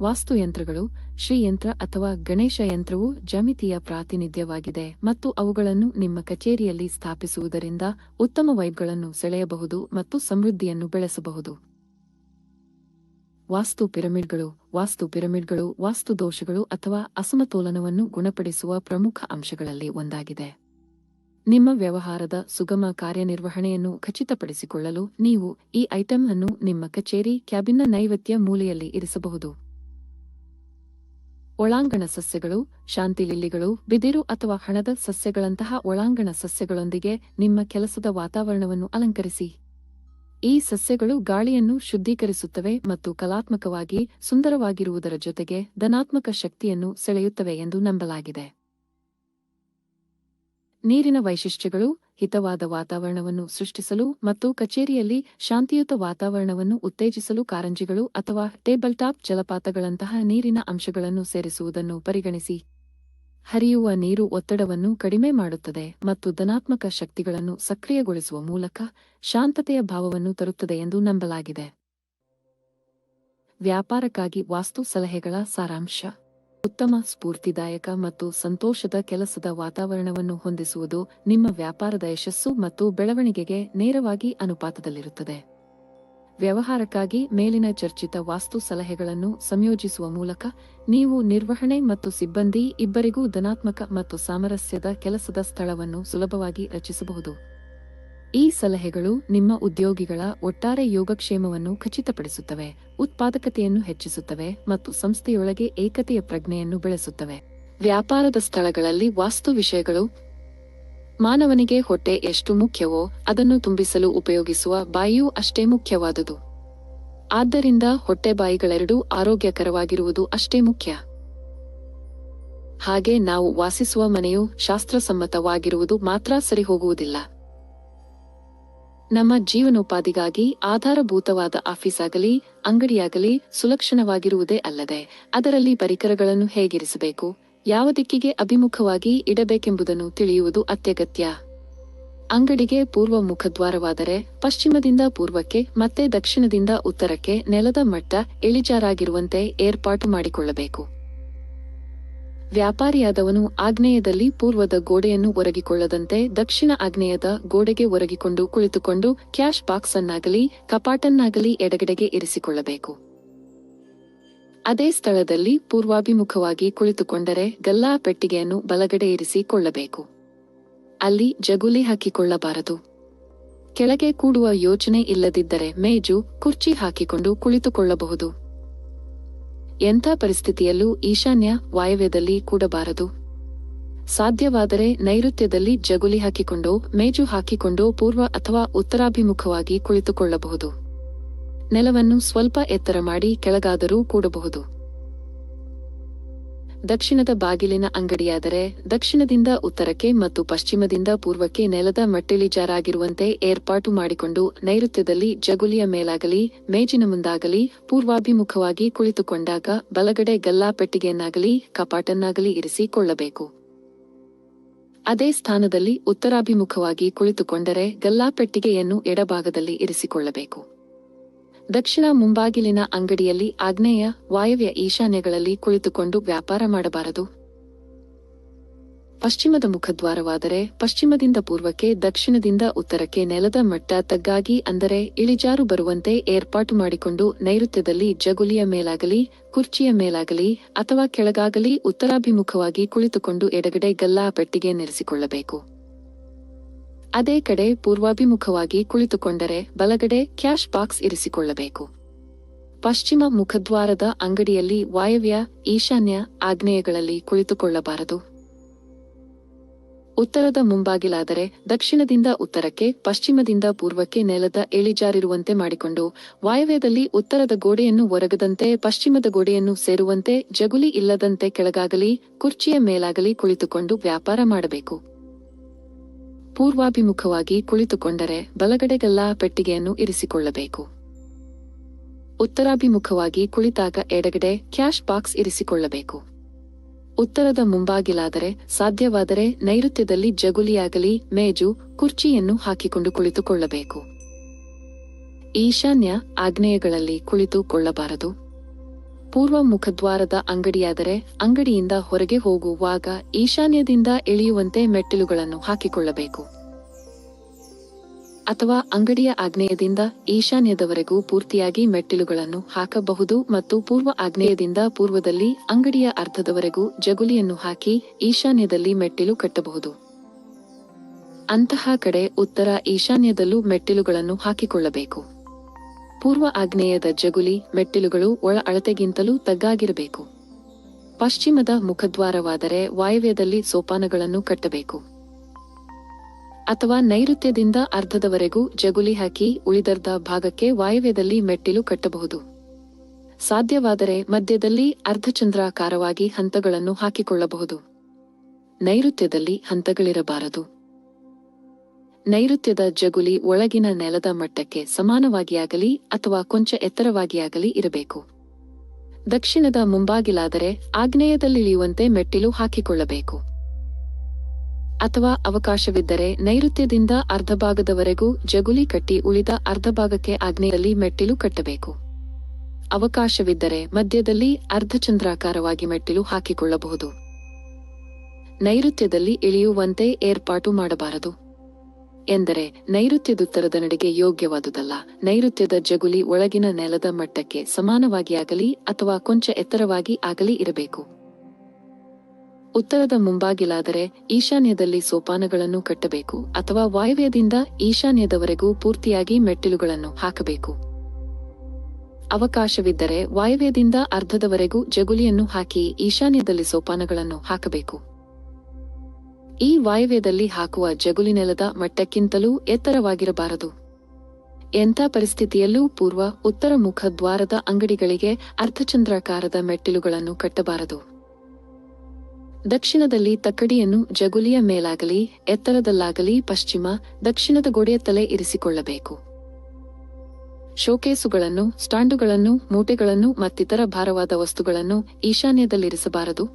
ವಾಸ್ತುಯಂತ್ರಗಳು. ಶ್ರೀಯಂತ್ರ ಅಥವಾ ಗಣೇಶ ಯಂತ್ರವು ಜ್ಯಾಮಿತೀಯ ಪ್ರಾತಿನಿಧ್ಯವಾಗಿದೆ ಮತ್ತು ಅವುಗಳನ್ನು ನಿಮ್ಮ ಕಚೇರಿಯಲ್ಲಿ ಸ್ಥಾಪಿಸುವುದರಿಂದ ಉತ್ತಮ ವೈಬ್ಗಳನ್ನು ಸೆಳೆಯಬಹುದು ಮತ್ತು ಸಮೃದ್ಧಿಯನ್ನು ಬೆಳೆಸಬಹುದು. ವಾಸ್ತು ಪಿರಮಿಡ್ಗಳು. ವಾಸ್ತು ಪಿರಮಿಡ್ಗಳು ವಾಸ್ತು ದೋಷಗಳು ಅಥವಾ ಅಸಮತೋಲನವನ್ನು ಗುಣಪಡಿಸುವ ಪ್ರಮುಖ ಅಂಶಗಳಲ್ಲಿ ಒಂದಾಗಿದೆ. ನಿಮ್ಮ ವ್ಯವಹಾರದ ಸುಗಮ ಕಾರ್ಯನಿರ್ವಹಣೆಯನ್ನು ಖಚಿತಪಡಿಸಿಕೊಳ್ಳಲು ನೀವು ಈ ಐಟಂ ಅನ್ನು ನಿಮ್ಮ ಕಚೇರಿ ಕ್ಯಾಬಿನ್ನ ನೈಋತ್ಯ ಮೂಲೆಯಲ್ಲಿ ಇರಿಸಬಹುದು. ಒಳಾಂಗಣ ಸಸ್ಯಗಳು. ಶಾಂತಿ ಲಿಲ್ಲಿಗಳು, ಬಿದಿರು ಅಥವಾ ಹಣದ ಸಸ್ಯಗಳಂತಹ ಒಳಾಂಗಣ ಸಸ್ಯಗಳೊಂದಿಗೆ ನಿಮ್ಮ ಕೆಲಸದ ವಾತಾವರಣವನ್ನು ಅಲಂಕರಿಸಿ. ಈ ಸಸ್ಯಗಳು ಗಾಳಿಯನ್ನು ಶುದ್ಧೀಕರಿಸುತ್ತವೆ ಮತ್ತು ಕಲಾತ್ಮಕವಾಗಿ ಸುಂದರವಾಗಿರುವುದರ ಜೊತೆಗೆ ಧನಾತ್ಮಕ ಶಕ್ತಿಯನ್ನು ಸೆಳೆಯುತ್ತವೆ ಎಂದು ನಂಬಲಾಗಿದೆ. ನೀರಿನ ವೈಶಿಷ್ಟ್ಯಗಳು. ಹಿತವಾದ ವಾತಾವರಣವನ್ನು ಸೃಷ್ಟಿಸಲು ಮತ್ತು ಕಚೇರಿಯಲ್ಲಿ ಶಾಂತಿಯುತ ವಾತಾವರಣವನ್ನು ಉತ್ತೇಜಿಸಲು ಕಾರಂಜಿಗಳು ಅಥವಾ ಟೇಬಲ್ ಟಾಪ್ ಜಲಪಾತಗಳಂತಹ ನೀರಿನ ಅಂಶಗಳನ್ನು ಸೇರಿಸುವುದನ್ನು ಪರಿಗಣಿಸಿ. ಹರಿಯುವ ನೀರು ಒತ್ತಡವನ್ನು ಕಡಿಮೆ ಮಾಡುತ್ತದೆ ಮತ್ತು ಧನಾತ್ಮಕ ಶಕ್ತಿಗಳನ್ನು ಸಕ್ರಿಯಗೊಳಿಸುವ ಮೂಲಕ ಶಾಂತತೆಯ ಭಾವವನ್ನು ತರುತ್ತದೆ ಎಂದು ನಂಬಲಾಗಿದೆ. ವ್ಯಾಪಾರಕ್ಕಾಗಿ ವಾಸ್ತು ಸಲಹೆಗಳ ಸಾರಾಂಶ. ಉತ್ತಮ, ಸ್ಫೂರ್ತಿದಾಯಕ ಮತ್ತು ಸಂತೋಷದ ಕೆಲಸದ ವಾತಾವರಣವನ್ನು ಹೊಂದಿಸುವುದು ನಿಮ್ಮ ವ್ಯಾಪಾರದ ಯಶಸ್ಸು ಮತ್ತು ಬೆಳವಣಿಗೆಗೆ ನೇರವಾಗಿ ಅನುಪಾತದಲ್ಲಿರುತ್ತದೆ. ವ್ಯವಹಾರಕ್ಕಾಗಿ ಮೇಲಿನ ಚರ್ಚಿತ ವಾಸ್ತು ಸಲಹೆಗಳನ್ನು ಸಂಯೋಜಿಸುವ ಮೂಲಕ ನೀವು ನಿರ್ವಹಣೆ ಮತ್ತು ಸಿಬ್ಬಂದಿ ಇಬ್ಬರಿಗೂ ಧನಾತ್ಮಕ ಮತ್ತು ಸಾಮರಸ್ಯದ ಕೆಲಸದ ಸ್ಥಳವನ್ನು ಸುಲಭವಾಗಿ ರಚಿಸಬಹುದು. ಈ ಸಲಹೆಗಳು ನಿಮ್ಮ ಉದ್ಯೋಗಿಗಳ ಒಟ್ಟಾರೆ ಯೋಗಕ್ಷೇಮವನ್ನು ಖಚಿತಪಡಿಸುತ್ತವೆ, ಉತ್ಪಾದಕತೆಯನ್ನು ಹೆಚ್ಚಿಸುತ್ತವೆ ಮತ್ತು ಸಂಸ್ಥೆಯೊಳಗೆ ಏಕತೆಯ ಪ್ರಜ್ಞೆಯನ್ನು ಬೆಳೆಸುತ್ತವೆ. ವ್ಯಾಪಾರದ ಸ್ಥಳಗಳಲ್ಲಿ ವಾಸ್ತು ವಿಷಯಗಳು. ಮಾನವನಿಗೆ ಹೊಟ್ಟೆ ಎಷ್ಟು ಮುಖ್ಯವೋ ಅದನ್ನು ತುಂಬಿಸಲು ಉಪಯೋಗಿಸುವ ಬಾಯಿಯೂ ಅಷ್ಟೇ ಮುಖ್ಯವಾದುದು. ಆದ್ದರಿಂದ ಹೊಟ್ಟೆಬಾಯಿಗಳೆರಡೂ ಆರೋಗ್ಯಕರವಾಗಿರುವುದು ಅಷ್ಟೇ ಮುಖ್ಯ. ಹಾಗೆ ನಾವು ವಾಸಿಸುವ ಮನೆಯು ಶಾಸ್ತ್ರಸಮ್ಮತವಾಗಿರುವುದು ಮಾತ್ರ ಸರಿಹೋಗುವುದಿಲ್ಲ. ನಮ್ಮ ಜೀವನೋಪಾಧಿಗಾಗಿ ಆಧಾರಭೂತವಾದ ಆಫೀಸಾಗಲಿ ಅಂಗಡಿಯಾಗಲಿ ಸುಲಕ್ಷಣವಾಗಿರುವುದೇ ಅಲ್ಲದೆ ಅದರಲ್ಲಿ ಪರಿಕರಗಳನ್ನು ಹೇಗಿರಿಸಬೇಕು, ಯಾವ ದಿಕ್ಕಿಗೆ ಅಭಿಮುಖವಾಗಿ ಇಡಬೇಕೆಂಬುದನ್ನು ತಿಳಿಯುವುದು ಅತ್ಯಗತ್ಯ. ಅಂಗಡಿಗೆ ಪೂರ್ವ ಮುಖದ್ವಾರವಾದರೆ ಪಶ್ಚಿಮದಿಂದ ಪೂರ್ವಕ್ಕೆ ಮತ್ತೆ ದಕ್ಷಿಣದಿಂದ ಉತ್ತರಕ್ಕೆ ನೆಲದ ಮಟ್ಟ ಇಳಿಜಾರಾಗಿರುವಂತೆ ಏರ್ಪಾಟು ಮಾಡಿಕೊಳ್ಳಬೇಕು. ವ್ಯಾಪಾರಿಯಾದವನು ಆಗ್ನೇಯದಲ್ಲಿ ಪೂರ್ವದ ಗೋಡೆಯನ್ನು ಒರಗಿಕೊಳ್ಳದಂತೆ ದಕ್ಷಿಣ ಆಗ್ನೇಯದ ಗೋಡೆಗೆ ಒರಗಿಕೊಂಡು ಕುಳಿತುಕೊಂಡು ಕ್ಯಾಶ್ ಬಾಕ್ಸ್ ಅನ್ನಾಗಲಿ ಕಪಾಟನ್ನಾಗಲಿ ಎಡಗಡೆಗೆ ಇರಿಸಿಕೊಳ್ಳಬೇಕು. ಅದೇ ಸ್ಥಳದಲ್ಲಿ ಪೂರ್ವಾಭಿಮುಖವಾಗಿ ಕುಳಿತುಕೊಂಡರೆ ಗಲ್ಲಾ ಪೆಟ್ಟಿಗೆಯನ್ನು ಬಲಗಡೆ ಇರಿಸಿಕೊಳ್ಳಬೇಕು. ಅಲ್ಲಿ ಜಗುಲಿ ಹಾಕಿಕೊಳ್ಳಬಾರದು. ಕೆಳಗೆ ಕೂಡುವ ಯೋಚನೆ ಇಲ್ಲದಿದ್ದರೆ ಮೇಜು, ಕುರ್ಚಿ ಹಾಕಿಕೊಂಡು ಕುಳಿತುಕೊಳ್ಳಬಹುದು. ಎಂಥ ಪರಿಸ್ಥಿತಿಯಲ್ಲೂ ಈಶಾನ್ಯ ವಾಯವ್ಯದಲ್ಲಿ ಕೂಡಬಾರದು. ಸಾಧ್ಯವಾದರೆ ನೈಋತ್ಯದಲ್ಲಿ ಜಗುಲಿ ಹಾಕಿಕೊಂಡು ಮೇಜು ಹಾಕಿಕೊಂಡು ಪೂರ್ವ ಅಥವಾ ಉತ್ತರಾಭಿಮುಖವಾಗಿ ಕುಳಿತುಕೊಳ್ಳಬಹುದು. ನೆಲವನ್ನು ಸ್ವಲ್ಪ ಎತ್ತರ ಮಾಡಿ ಕೆಳಗಾದರೂ ಕೂಡಬಹುದು. ದಕ್ಷಿಣದ ಬಾಗಿಲಿನ ಅಂಗಡಿಯಾದರೆ ದಕ್ಷಿಣದಿಂದ ಉತ್ತರಕ್ಕೆ ಮತ್ತು ಪಶ್ಚಿಮದಿಂದ ಪೂರ್ವಕ್ಕೆ ನೆಲದ ಮಟ್ಟಿಳಿಜಾರಾಗಿರುವಂತೆ ಏರ್ಪಾಟು ಮಾಡಿಕೊಂಡು ನೈಋತ್ಯದಲ್ಲಿ ಜಗುಲಿಯ ಮೇಲಾಗಲಿ ಮೇಜಿನ ಮುಂದಾಗಲಿ ಪೂರ್ವಾಭಿಮುಖವಾಗಿ ಕುಳಿತುಕೊಂಡಾಗ ಬಲಗಡೆ ಗಲ್ಲಾ ಪೆಟ್ಟಿಗೆಯನ್ನಾಗಲಿ ಕಪಾಟನ್ನಾಗಲಿ ಇರಿಸಿಕೊಳ್ಳಬೇಕು. ಅದೇ ಸ್ಥಾನದಲ್ಲಿ ಉತ್ತರಾಭಿಮುಖವಾಗಿ ಕುಳಿತುಕೊಂಡರೆ ಗಲ್ಲಾ ಪೆಟ್ಟಿಗೆಯನ್ನು ಎಡಭಾಗದಲ್ಲಿ ಇರಿಸಿಕೊಳ್ಳಬೇಕು. ದಕ್ಷಿಣ ಮುಂಬಾಗಿಲಿನ ಅಂಗಡಿಯಲ್ಲಿ ಆಗ್ನೇಯ, ವಾಯವ್ಯ, ಈಶಾನ್ಯಗಳಲ್ಲಿ ಕುಳಿತುಕೊಂಡು ವ್ಯಾಪಾರ ಮಾಡಬಾರದು. ಪಶ್ಚಿಮದ ಮುಖದ್ವಾರವಾದರೆ ಪಶ್ಚಿಮದಿಂದ ಪೂರ್ವಕ್ಕೆ ದಕ್ಷಿಣದಿಂದ ಉತ್ತರಕ್ಕೆ ನೆಲದ ಮಟ್ಟ ತಗ್ಗಾಗಿ ಅಂದರೆ ಇಳಿಜಾರು ಬರುವಂತೆ ಏರ್ಪಾಟು ಮಾಡಿಕೊಂಡು ನೈಋತ್ಯದಲ್ಲಿ ಜಗುಲಿಯ ಮೇಲಾಗಲಿ ಕುರ್ಚಿಯ ಮೇಲಾಗಲಿ ಅಥವಾ ಕೆಳಗಾಗಲಿ ಉತ್ತರಾಭಿಮುಖವಾಗಿ ಕುಳಿತುಕೊಂಡು ಎಡಗಡೆ ಗಲ್ಲಾ ಪೆಟ್ಟಿಗೆಯನ್ನಿರಿಸಿಕೊಳ್ಳಬೇಕು. ಅದೇ ಕಡೆ ಪೂರ್ವಾಭಿಮುಖವಾಗಿ ಕುಳಿತುಕೊಂಡರೆ ಬಲಗಡೆ ಕ್ಯಾಶ್ ಬಾಕ್ಸ್ ಇರಿಸಿಕೊಳ್ಳಬೇಕು. ಪಶ್ಚಿಮ ಮುಖದ್ವಾರದ ಅಂಗಡಿಯಲ್ಲಿ ವಾಯವ್ಯ, ಈಶಾನ್ಯ, ಆಗ್ನೇಯಗಳಲ್ಲಿ ಕುಳಿತುಕೊಳ್ಳಬಾರದು. ಉತ್ತರದ ಮುಂಬಾಗಿಲಾದರೆ ದಕ್ಷಿಣದಿಂದ ಉತ್ತರಕ್ಕೆ ಪಶ್ಚಿಮದಿಂದ ಪೂರ್ವಕ್ಕೆ ನೆಲದ ಇಳಿಜಾರಿರುವಂತೆ ಮಾಡಿಕೊಂಡು ವಾಯವ್ಯದಲ್ಲಿ ಉತ್ತರದ ಗೋಡೆಯನ್ನು ಒರಗದಂತೆ ಪಶ್ಚಿಮದ ಗೋಡೆಯನ್ನು ಸೇರುವಂತೆ ಜಗುಲಿ ಇಲ್ಲದಂತೆ ಕೆಳಗಾಗಲಿ ಕುರ್ಚಿಯ ಮೇಲಾಗಲಿ ಕುಳಿತುಕೊಂಡು ವ್ಯಾಪಾರ ಮಾಡಬೇಕು. ಪೂರ್ವಾಭಿಮುಖವಾಗಿ ಕುಳಿತುಕೊಂಡರೆ ಬಲಗಡೆ ಗಲ್ಲಾ ಪೆಟ್ಟಿಗೆಯನ್ನು ಇರಿಸಿಕೊಳ್ಳಬೇಕು. ಉತ್ತರಾಭಿಮುಖವಾಗಿ ಕುಳಿತಾಗ ಎಡಗಡೆ ಕ್ಯಾಶ್ ಬಾಕ್ಸ್ ಇರಿಸಿಕೊಳ್ಳಬೇಕು. ಉತ್ತರದ ಮುಂಬಾಗಿಲಾದರೆ ಸಾಧ್ಯವಾದರೆ ನೈಋತ್ಯದಲ್ಲಿ ಜಗುಲಿಯಾಗಲಿ ಮೇಜು, ಕುರ್ಚಿಯನ್ನು ಹಾಕಿಕೊಂಡು ಕುಳಿತುಕೊಳ್ಳಬೇಕು. ಈಶಾನ್ಯ, ಆಗ್ನೇಯಗಳಲ್ಲಿ ಕುಳಿತುಕೊಳ್ಳಬಾರದು. ಪೂರ್ವ ಮುಖದ್ವಾರದ ಅಂಗಡಿಯಾದರೆ ಅಂಗಡಿಯಿಂದ ಹೊರಗೆ ಹೋಗುವಾಗ ಈಶಾನ್ಯದಿಂದ ಇಳಿಯುವಂತೆ ಮೆಟ್ಟಿಲುಗಳನ್ನು ಹಾಕಿಕೊಳ್ಳಬೇಕು. ಅಥವಾ ಅಂಗಡಿಯ ಆಗ್ನೇಯದಿಂದ ಈಶಾನ್ಯದವರೆಗೂ ಪೂರ್ತಿಯಾಗಿ ಮೆಟ್ಟಿಲುಗಳನ್ನು ಹಾಕಬಹುದು ಮತ್ತು ಪೂರ್ವ ಆಗ್ನೇಯದಿಂದ ಪೂರ್ವದಲ್ಲಿ ಅಂಗಡಿಯ ಅರ್ಧದವರೆಗೂ ಜಗುಲಿಯನ್ನು ಹಾಕಿ ಈಶಾನ್ಯದಲ್ಲಿ ಮೆಟ್ಟಿಲು ಕಟ್ಟಬಹುದು. ಅಂತಹ ಕಡೆ ಉತ್ತರ ಈಶಾನ್ಯದಲ್ಲೂ ಮೆಟ್ಟಿಲುಗಳನ್ನು ಹಾಕಿಕೊಳ್ಳಬೇಕು. ಪೂರ್ವ ಆಗ್ನೇಯದ ಜಗುಲಿ ಮೆಟ್ಟಿಲುಗಳು ಒಳ ಅಳತೆಗಿಂತಲೂ ತಗ್ಗಾಗಿರಬೇಕು. ಪಶ್ಚಿಮದ ಮುಖದ್ವಾರವಾದರೆ ವಾಯವ್ಯದಲ್ಲಿ ಸೋಪಾನಗಳನ್ನು ಕಟ್ಟಬೇಕು. ಅಥವಾ ನೈಋತ್ಯದಿಂದ ಅರ್ಧದವರೆಗೂ ಜಗುಲಿ ಹಾಕಿ ಉಳಿದರ್ಧ ಭಾಗಕ್ಕೆ ವಾಯವ್ಯದಲ್ಲಿ ಮೆಟ್ಟಿಲು ಕಟ್ಟಬಹುದು. ಸಾಧ್ಯವಾದರೆ ಮಧ್ಯದಲ್ಲಿ ಅರ್ಧಚಂದ್ರಾಕಾರವಾಗಿ ಹಂತಗಳನ್ನು ಹಾಕಿಕೊಳ್ಳಬಹುದು. ನೈಋತ್ಯದಲ್ಲಿ ಹಂತಗಳಿರಬಾರದು. ನೈಋತ್ಯದ ಜಗುಲಿ ಒಳಗಿನ ನೆಲದ ಮಟ್ಟಕ್ಕೆ ಸಮಾನವಾಗಿಯಾಗಲಿ ಅಥವಾ ಕೊಂಚ ಎತ್ತರವಾಗಿಯಾಗಲಿ ಇರಬೇಕು. ದಕ್ಷಿಣದ ಮುಂಬಾಗಿಲಾದರೆ ಆಗ್ನೇಯದಲ್ಲಿಳಿಯುವಂತೆ ಮೆಟ್ಟಿಲು ಹಾಕಿಕೊಳ್ಳಬೇಕು. ಅಥವಾ ಅವಕಾಶವಿದ್ದರೆ ನೈಋತ್ಯದಿಂದ ಅರ್ಧ ಭಾಗದವರೆಗೂ ಜಗುಲಿ ಕಟ್ಟಿ ಉಳಿದ ಅರ್ಧ ಭಾಗಕ್ಕೆ ಆಗ್ನೇಯದಲ್ಲಿ ಮೆಟ್ಟಿಲು ಕಟ್ಟಬೇಕು. ಅವಕಾಶವಿದ್ದರೆ ಮಧ್ಯದಲ್ಲಿ ಅರ್ಧಚಂದ್ರಾಕಾರವಾಗಿ ಮೆಟ್ಟಿಲು ಹಾಕಿಕೊಳ್ಳಬಹುದು. ನೈಋತ್ಯದಲ್ಲಿ ಇಳಿಯುವಂತೆ ಏರ್ಪಾಟು ಮಾಡಬಾರದು. ಎಂದರೆ ನೈಋತ್ಯದುತ್ತರದ ನಡೆಗೆ ಯೋಗ್ಯವಾದುದಲ್ಲ. ನೈಋತ್ಯದ ಜಗುಲಿ ಒಳಗಿನ ನೆಲದ ಮಟ್ಟಕ್ಕೆ ಸಮಾನವಾಗಿ ಆಗಲಿ ಅಥವಾ ಕೊಂಚ ಎತ್ತರವಾಗಿ ಆಗಲಿ ಇರಬೇಕು. ಉತ್ತರದ ಮುಂಬಾಗಿಲಾದರೆ ಈಶಾನ್ಯದಲ್ಲಿ ಸೋಪಾನಗಳನ್ನು ಕಟ್ಟಬೇಕು ಅಥವಾ ವಾಯವ್ಯದಿಂದ ಈಶಾನ್ಯದವರೆಗೂ ಪೂರ್ತಿಯಾಗಿ ಮೆಟ್ಟಿಲುಗಳನ್ನು ಹಾಕಬೇಕು. ಅವಕಾಶವಿದ್ದರೆ ವಾಯವ್ಯದಿಂದ ಅರ್ಧದವರೆಗೂ ಜಗುಲಿಯನ್ನು ಹಾಕಿ ಈಶಾನ್ಯದಲ್ಲಿ ಸೋಪಾನಗಳನ್ನು ಹಾಕಬೇಕು. ಈ ವಾಯವ್ಯದಲ್ಲಿ ಹಾಕುವ ಜಗುಲಿ ನೆಲದ ಮಟ್ಟಕ್ಕಿಂತಲೂ ಎತ್ತರವಾಗಿರಬಾರದು. ಎಂಥ ಪರಿಸ್ಥಿತಿಯಲ್ಲೂ ಪೂರ್ವ ಉತ್ತರ ಮುಖ ದ್ವಾರದ ಅಂಗಡಿಗಳಿಗೆ ಅರ್ಧಚಂದ್ರಾಕಾರದ ಮೆಟ್ಟಿಲುಗಳನ್ನು ಕಟ್ಟಬಾರದು. ದಕ್ಷಿಣದಲ್ಲಿ ತಕ್ಕಡಿಯನ್ನು ಜಗುಲಿಯ ಮೇಲಾಗಲಿ ಎತ್ತರದಲ್ಲಾಗಲಿ ಪಶ್ಚಿಮ ದಕ್ಷಿಣದ ಗೋಡೆಯ ತಲೆ ಇರಿಸಿಕೊಳ್ಳಬೇಕು. ಶೋಕೇಸುಗಳನ್ನು, ಸ್ಟಾಂಡುಗಳನ್ನು, ಮೂಟೆಗಳನ್ನು ಮತ್ತಿತರ ಭಾರವಾದ ವಸ್ತುಗಳನ್ನು ಈಶಾನ್ಯದಲ್ಲಿರಿಸಬಾರದು.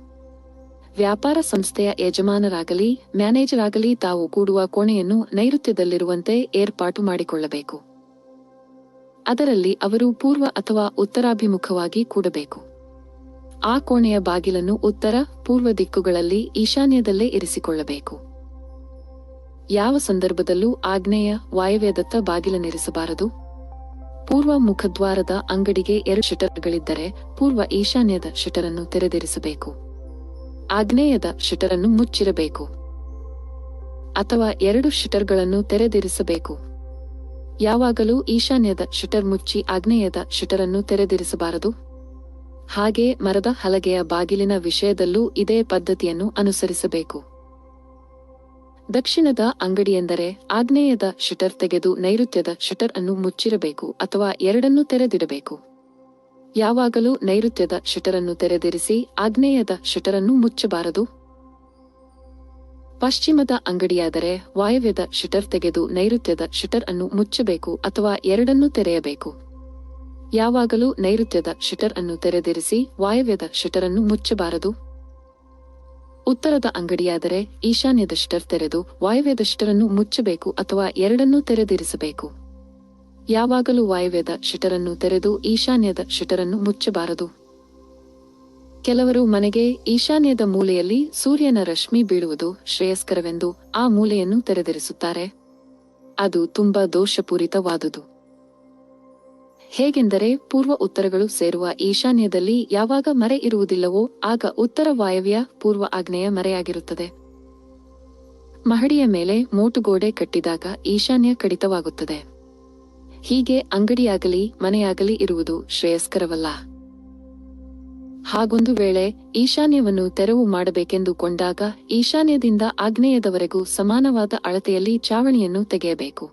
ವ್ಯಾಪಾರ ಸಂಸ್ಥೆಯ ಯಜಮಾನರಾಗಲಿ ಮ್ಯಾನೇಜರ್ ಆಗಲಿ ತಾವು ಕೂಡುವ ಕೋಣೆಯನ್ನು ನೈಋತ್ಯದಲ್ಲಿರುವಂತೆ ಏರ್ಪಾಟು ಮಾಡಿಕೊಳ್ಳಬೇಕು. ಅದರಲ್ಲಿ ಅವರು ಪೂರ್ವ ಅಥವಾ ಉತ್ತರಾಭಿಮುಖವಾಗಿ ಕೂಡಬೇಕು. ಆ ಕೋಣೆಯ ಬಾಗಿಲನ್ನು ಉತ್ತರ, ಪೂರ್ವ ದಿಕ್ಕುಗಳಲ್ಲಿ ಈಶಾನ್ಯದಲ್ಲೇ ಇರಿಸಿಕೊಳ್ಳಬೇಕು. ಯಾವ ಸಂದರ್ಭದಲ್ಲೂ ಆಗ್ನೇಯ, ವಾಯವ್ಯದತ್ತ ಬಾಗಿಲನ್ನಿರಿಸಬಾರದು. ಪೂರ್ವ ಮುಖದ್ವಾರದ ಅಂಗಡಿಗೆ 2 ಶಟರ್ಗಳಿದ್ದರೆ ಪೂರ್ವ ಈಶಾನ್ಯದ ಶಟರನ್ನು ತೆರೆದಿರಿಸಬೇಕು. ಆಗ್ನೇಯದ ಶಟರನ್ನು ಮುಚ್ಚಿರಬೇಕು. ಅಥವಾ 2 ಶಟರ್ಗಳನ್ನು ತೆರೆದಿರಿಸಬೇಕು. ಯಾವಾಗಲೂ ಈಶಾನ್ಯದ ಶಟರ್ ಮುಚ್ಚಿ ಆಗ್ನೇಯದ ಶಟರನ್ನು ತೆರೆದಿರಿಸಬಾರದು. ಹಾಗೆ ಮರದ ಹಲಗೆಯ ಬಾಗಿಲಿನ ವಿಷಯದಲ್ಲೂ ಇದೇ ಪದ್ಧತಿಯನ್ನು ಅನುಸರಿಸಬೇಕು. ದಕ್ಷಿಣದ ಅಂಗಡಿಯೆಂದರೆ ಆಗ್ನೇಯದ ಶಟರ್ ತೆಗೆದು ನೈಋತ್ಯದ ಶಟರ್ ಅನ್ನು ಮುಚ್ಚಿರಬೇಕು ಅಥವಾ ಎರಡನ್ನೂ ತೆರೆದಿಡಬೇಕು. ಯಾವಾಗಲೂ ನೈಋತ್ಯದ ಶಟರನ್ನು ತೆರೆದಿರಿಸಿ ಆಗ್ನೇಯದ ಶಟರನ್ನು ಮುಚ್ಚಬಾರದು. ಪಶ್ಚಿಮದ ಅಂಗಡಿಯಾದರೆ ವಾಯವ್ಯದ ಶಟರ್ ತೆಗೆದು ನೈಋತ್ಯದ ಶಟರ್ ಅನ್ನು ಮುಚ್ಚಬೇಕು ಅಥವಾ ಎರಡನ್ನೂ ತೆರೆಯಬೇಕು. ಯಾವಾಗಲೂ ನೈಋತ್ಯದ ಶಟರ್ ಅನ್ನು ತೆರೆದಿರಿಸಿ ವಾಯವ್ಯದ ಶಟರನ್ನು ಮುಚ್ಚಬಾರದು. ಉತ್ತರದ ಅಂಗಡಿಯಾದರೆ ಈಶಾನ್ಯದ ಶಟರ್ ತೆರೆದು ವಾಯವ್ಯದ ಶಟರನ್ನು ಮುಚ್ಚಬೇಕು ಅಥವಾ ಎರಡನ್ನೂ ತೆರೆದಿರಿಸಬೇಕು. ಯಾವಾಗಲೂ ವಾಯವ್ಯದ ಶಟರನ್ನು ತೆರೆದು ಈಶಾನ್ಯದ ಶಟರನ್ನು ಮುಚ್ಚಬಾರದು. ಕೆಲವರು ಮನೆಗೆ ಈಶಾನ್ಯದ ಮೂಲೆಯಲ್ಲಿ ಸೂರ್ಯನ ರಶ್ಮಿ ಬೀಳುವುದು ಶ್ರೇಯಸ್ಕರವೆಂದು ಆ ಮೂಲೆಯನ್ನು ತೆರೆದಿರಿಸುತ್ತಾರೆ. ಅದು ತುಂಬಾ ದೋಷಪೂರಿತವಾದುದು. ಹೇಗೆಂದರೆ ಪೂರ್ವ ಉತ್ತರಗಳು ಸೇರುವ ಈಶಾನ್ಯದಲ್ಲಿ ಯಾವಾಗ ಮರೆ ಇರುವುದಿಲ್ಲವೋ ಆಗ ಉತ್ತರ ವಾಯವ್ಯ ಪೂರ್ವ ಆಗ್ನೇಯ ಮರೆಯಾಗಿರುತ್ತದೆ. ಮಹಡಿಯ ಮೇಲೆ ಮೋಟುಗೋಡೆ ಕಟ್ಟಿದಾಗ ಈಶಾನ್ಯ ಕಡಿತವಾಗುತ್ತದೆ. ಹೀಗೆ ಅಂಗಡಿಯಾಗಲಿ ಮನೆಯಾಗಲಿ ಇರುವುದು ಶ್ರೇಯಸ್ಕರವಲ್ಲ. ಹಾಗೊಂದು ವೇಳೆ ಈಶಾನ್ಯವನ್ನು ತೆರವು ಮಾಡಬೇಕೆಂದು ಕೊಂಡಾಗ ಈಶಾನ್ಯದಿಂದ ಆಗ್ನೇಯದವರೆಗೂ ಸಮಾನವಾದ ಅಳತೆಯಲ್ಲಿ ಚಾವಣಿಯನ್ನು ತೆಗೆಯಬೇಕು.